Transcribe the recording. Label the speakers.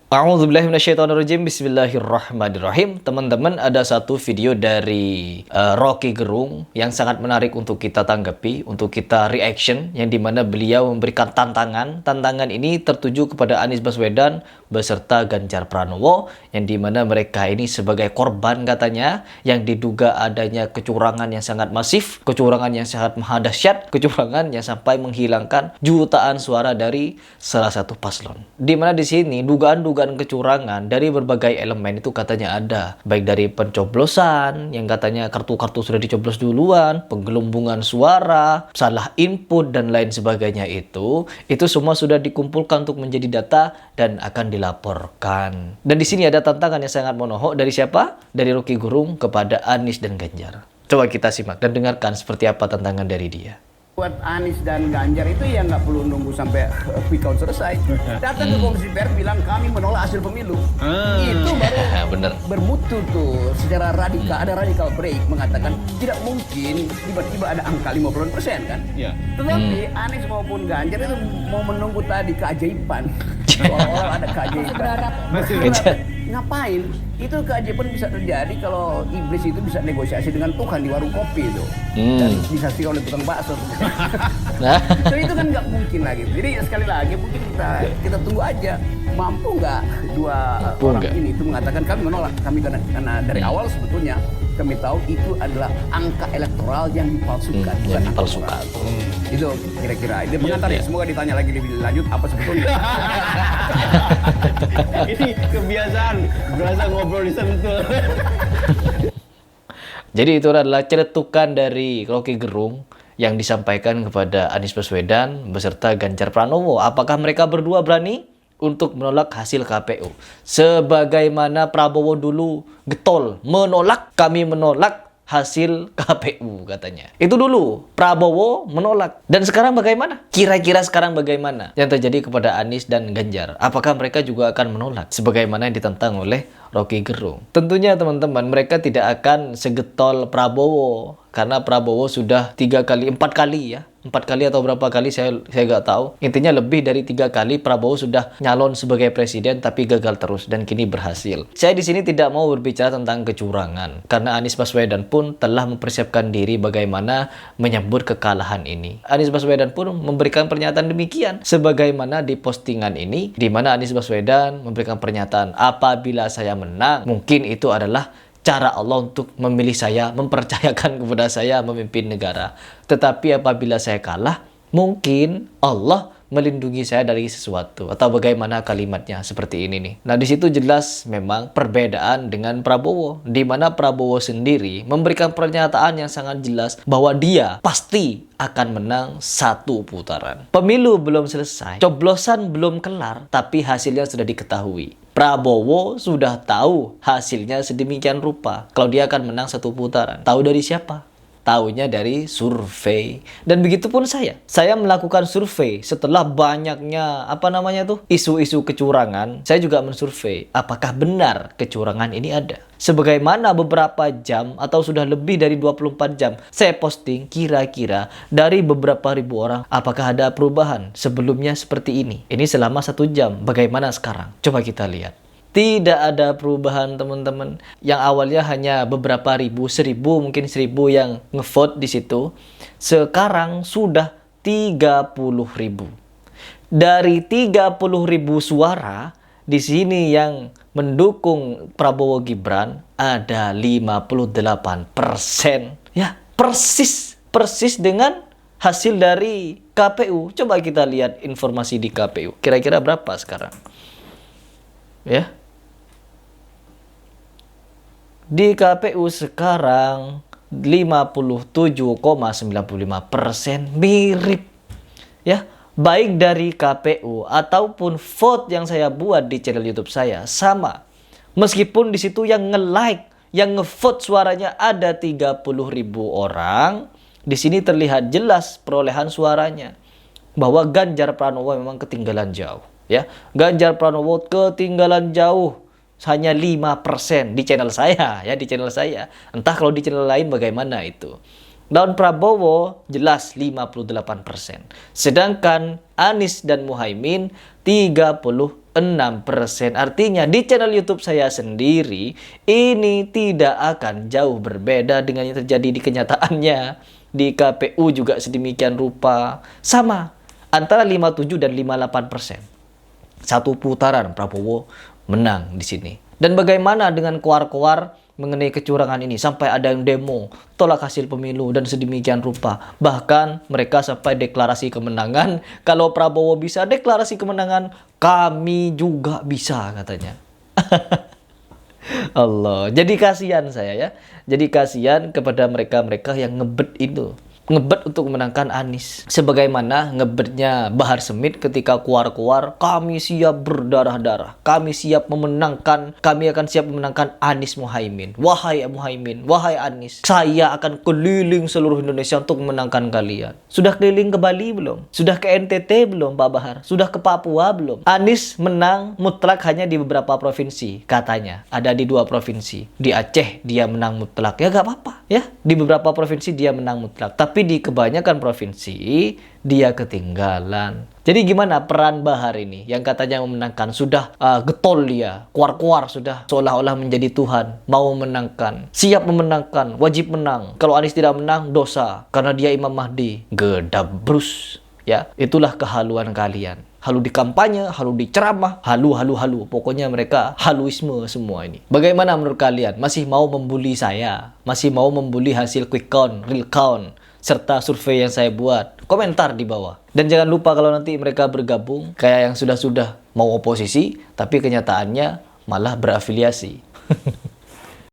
Speaker 1: A'udzubillahi minasyaitonirrajim. Bismillahirrahmanirrahim. Teman-teman, ada satu video dari Rocky Gerung yang sangat menarik untuk kita tanggapi, untuk kita reaction, yang dimana beliau memberikan tantangan. Tantangan ini tertuju kepada Anies Baswedan beserta Ganjar Pranowo, yang dimana mereka ini sebagai korban katanya, yang diduga adanya kecurangan yang sangat masif, kecurangan yang sangat dahsyat, kecurangan yang sampai menghilangkan jutaan suara dari salah satu paslon. Dimana di sini dugaan kecurangan dari berbagai elemen itu katanya ada, baik dari pencoblosan yang katanya kartu-kartu sudah dicoblos duluan, penggelombungan suara, salah input dan lain sebagainya. Itu semua sudah dikumpulkan untuk menjadi data dan akan dilaporkan. Dan di sini ada tantangan yang sangat monohok dari siapa? Dari Rocky Gerung kepada Anies dan Ganjar. Coba kita simak dan dengarkan seperti apa tantangan dari dia.
Speaker 2: Buat Anies dan Ganjar itu ya nggak perlu nunggu sampai quick count selesai. Datang ke Komisi Pers bilang kami menolak hasil pemilu. Itu baru
Speaker 1: bener.
Speaker 2: bermutu tuh secara radikal. Ada radical break mengatakan tidak mungkin tiba-tiba ada angka 50% kan. Tetapi Anies maupun Ganjar itu mau menunggu tadi keajaiban. Seolah-olah ada keajaiban. Ngapain? Itu keajaiban bisa terjadi kalau iblis itu bisa negosiasi dengan Tuhan di warung kopi itu. Dan disaksikan oleh tukang bakso. So, itu kan nggak mungkin lagi. Jadi sekali lagi mungkin kita tunggu aja, mampu nggak dua orang ini itu mengatakan kami menolak, kami karena dari awal sebetulnya kami tahu itu adalah angka elektoral yang dipalsukan, bukan dipalsukan. Itu kira-kira. Itu pengantar ya. Semoga ditanya lagi lebih lanjut apa sebetulnya.
Speaker 3: Ini kebiasaan berasa ngobrol di sentul.
Speaker 1: Jadi itu adalah celetukan dari Rocky Gerung yang disampaikan kepada Anies Baswedan beserta Ganjar Pranowo. Apakah mereka berdua berani untuk menolak hasil KPU? Sebagaimana Prabowo dulu getol menolak, kami menolak hasil KPU katanya. Itu dulu Prabowo menolak. Dan sekarang bagaimana? Kira-kira sekarang bagaimana yang terjadi kepada Anies dan Ganjar? Apakah mereka juga akan menolak sebagaimana yang ditentang oleh Rocky Gerung? Tentunya teman-teman, mereka tidak akan segetol Prabowo, karena Prabowo sudah 4 kali atau berapa kali saya nggak tahu. Intinya lebih dari 3 kali Prabowo sudah nyalon sebagai presiden tapi gagal terus dan kini berhasil. Saya di sini tidak mau berbicara tentang kecurangan karena Anies Baswedan pun telah mempersiapkan diri bagaimana menyambut kekalahan ini. Anies Baswedan pun memberikan pernyataan demikian sebagaimana di postingan ini, di mana Anies Baswedan memberikan pernyataan, apabila saya menang mungkin itu adalah cara Allah untuk memilih saya, mempercayakan kepada saya memimpin negara. Tetapi apabila saya kalah, mungkin Allah melindungi saya dari sesuatu. Atau bagaimana kalimatnya seperti ini nih. Nah, di situ jelas memang perbedaan dengan Prabowo, di mana Prabowo sendiri memberikan pernyataan yang sangat jelas bahwa dia pasti akan menang 1 putaran. Pemilu belum selesai, coblosan belum kelar, tapi hasilnya sudah diketahui. Prabowo sudah tahu hasilnya sedemikian rupa kalau dia akan menang 1 putaran. Tahu dari siapa? Tahunya dari survei. Dan begitupun saya melakukan survei setelah banyaknya isu-isu kecurangan. Saya juga mensurvei apakah benar kecurangan ini ada. Sebagaimana beberapa jam atau sudah lebih dari 24 jam saya posting, kira-kira dari beberapa ribu orang apakah ada perubahan sebelumnya seperti ini. Ini selama 1 jam. Bagaimana sekarang? Coba kita lihat. Tidak ada perubahan teman-teman. Yang awalnya hanya beberapa ribu, 1000 mungkin 1000 yang ngevote di situ. Sekarang sudah 30.000. Dari 30.000 suara, di sini yang mendukung Prabowo Gibran ada 58%. Ya, persis dengan hasil dari KPU. Coba kita lihat informasi di KPU. Kira-kira berapa sekarang? Ya. Di KPU sekarang 57,95% mirip. Ya, baik dari KPU ataupun vote yang saya buat di channel YouTube saya sama. Meskipun di situ yang nge-like, yang nge-vote suaranya ada 30.000 orang, di sini terlihat jelas perolehan suaranya bahwa Ganjar Pranowo memang ketinggalan jauh. Ya, Ganjar Pranowo ketinggalan jauh. Hanya 5% di channel saya, ya, di channel saya. Entah kalau di channel lain bagaimana itu. Dan Prabowo jelas 58%. Sedangkan Anies dan Muhaimin 36%. Artinya di channel YouTube saya sendiri ini tidak akan jauh berbeda dengan yang terjadi di kenyataannya. Di KPU juga sedemikian rupa. Sama, antara 57 dan 58%. Satu putaran Prabowo menang di sini. Dan bagaimana dengan koar-koar mengenai kecurangan ini? Sampai ada yang demo, tolak hasil pemilu dan sedemikian rupa. Bahkan mereka sampai deklarasi kemenangan. Kalau Prabowo bisa deklarasi kemenangan, kami juga bisa katanya. Allah. Jadi kasihan saya ya. Jadi kasihan kepada mereka-mereka yang ngebet itu. Ngebet untuk memenangkan Anies. Sebagaimana ngebetnya Bahar Smith ketika keluar-keluar, kami siap berdarah-darah. Kami siap memenangkan, kami akan siap memenangkan Anies Muhaimin. Wahai Muhaimin, wahai Anies, saya akan keliling seluruh Indonesia untuk memenangkan kalian. Sudah keliling ke Bali belum? Sudah ke NTT belum Pak Bahar? Sudah ke Papua belum? Anies menang mutlak hanya di beberapa provinsi, katanya. Ada di 2 provinsi. Di Aceh dia menang mutlak. Ya gak apa-apa ya. Di beberapa provinsi dia menang mutlak. Tapi di kebanyakan provinsi dia ketinggalan. Jadi gimana peran Bahar ini yang katanya memenangkan? Sudah getol dia, kuar-kuar sudah seolah-olah menjadi Tuhan, mau memenangkan, siap memenangkan, wajib menang. Kalau Anies tidak menang dosa karena dia Imam Mahdi. Gedabrus ya. Itulah kehaluan kalian. Halu di kampanye, halu di ceramah, halu. Pokoknya mereka haluisme semua ini. Bagaimana menurut kalian? Masih mau membuli saya? Masih mau membuli hasil quick count, real count, serta survei yang saya buat? Komentar di bawah. Dan jangan lupa kalau nanti mereka bergabung, kayak yang sudah-sudah mau oposisi, tapi kenyataannya malah berafiliasi.